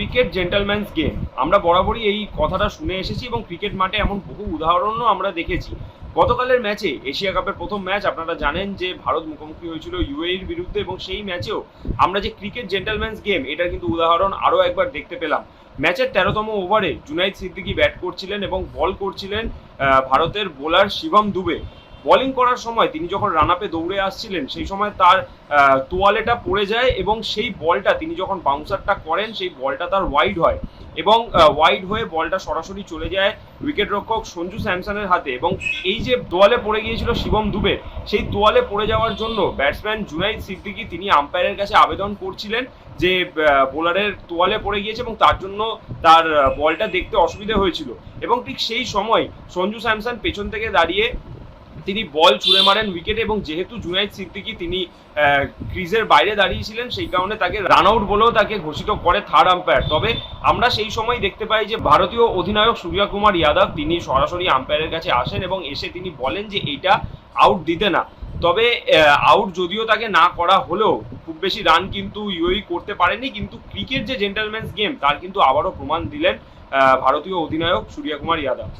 Cricket gentleman's game, আমরা বরাবরই এই কথাটা শুনে এসেছি এবং ক্রিকেট মাঠে এমন বহু উদাহরণও আমরা দেখেছি। গতকালের ম্যাচে, এশিয়া কাপের প্রথম ম্যাচ, আপনারা জানেন যে ভারত মুখোমুখি হয়েছিল ইউএইর বিরুদ্ধে এবং সেই ম্যাচেও আমরা যে ক্রিকেট জেন্টলম্যানস গেম, এটার কিন্তু উদাহরণ আরও একবার দেখতে পেলাম। ম্যাচের 13তম ওভারে জুনাইদ সিদ্দিকি ব্যাট করছিলেন এবং বল করছিলেন ভারতের বোলার শিবম দুবে। বোলিং করার সময় তিনি যখন রান আপে দৌড়ে আসছিলেন, সেই সময় তার তোয়ালেটা পড়ে যায় এবং সেই বলটা তিনি যখন বাউন্সারটা করেন, সেই বলটা তার ওয়াইড হয় এবং ওয়াইড হয়ে বলটা সরাসরি চলে যায় উইকেট রক্ষক সঞ্জু স্যামসনের হাতে। এবং এই যে তোয়ালে পড়ে গিয়েছিল শিবম দুবে, সেই তোয়ালে পড়ে যাওয়ার জন্য ব্যাটসম্যান জুনাইদ সিদ্দিকি তিনি আম্পায়ারের কাছে আবেদন করছিলেন যে বোলারের তোয়ালে পড়ে গিয়েছে এবং তার জন্য তার বলটা দেখতে অসুবিধা হয়েছিল। এবং ঠিক সেই সময় সঞ্জু স্যামসন পেছন থেকে দাঁড়িয়ে তিনি বল ছুঁড়ে মারেন উইকেটে এবং যেহেতু জুনাইদ সিদ্দিকি তিনি ক্রিজের বাইরে দাঁড়িয়েছিলেন, সেই কারণে তাকে রান আউট বলেও তাকে ঘোষিত করে থার্ড আম্পায়ার। তবে আমরা সেই সময় দেখতে পাই যে ভারতীয় অধিনায়ক সূর্যকুমার যাদব তিনি সরাসরি আম্পায়ারের কাছে আসেন এবং এসে তিনি বলেন যে এইটা আউট দিতে না। তবে আউট যদিও তাকে না করা হলেও খুব বেশি রান কিন্তু ইউএই করতে পারেনি, কিন্তু ক্রিকেট যে জেন্টলম্যানস গেম তার কিন্তু আবারও প্রমাণ দিলেন ভারতীয় অধিনায়ক সূর্যকুমার যাদব।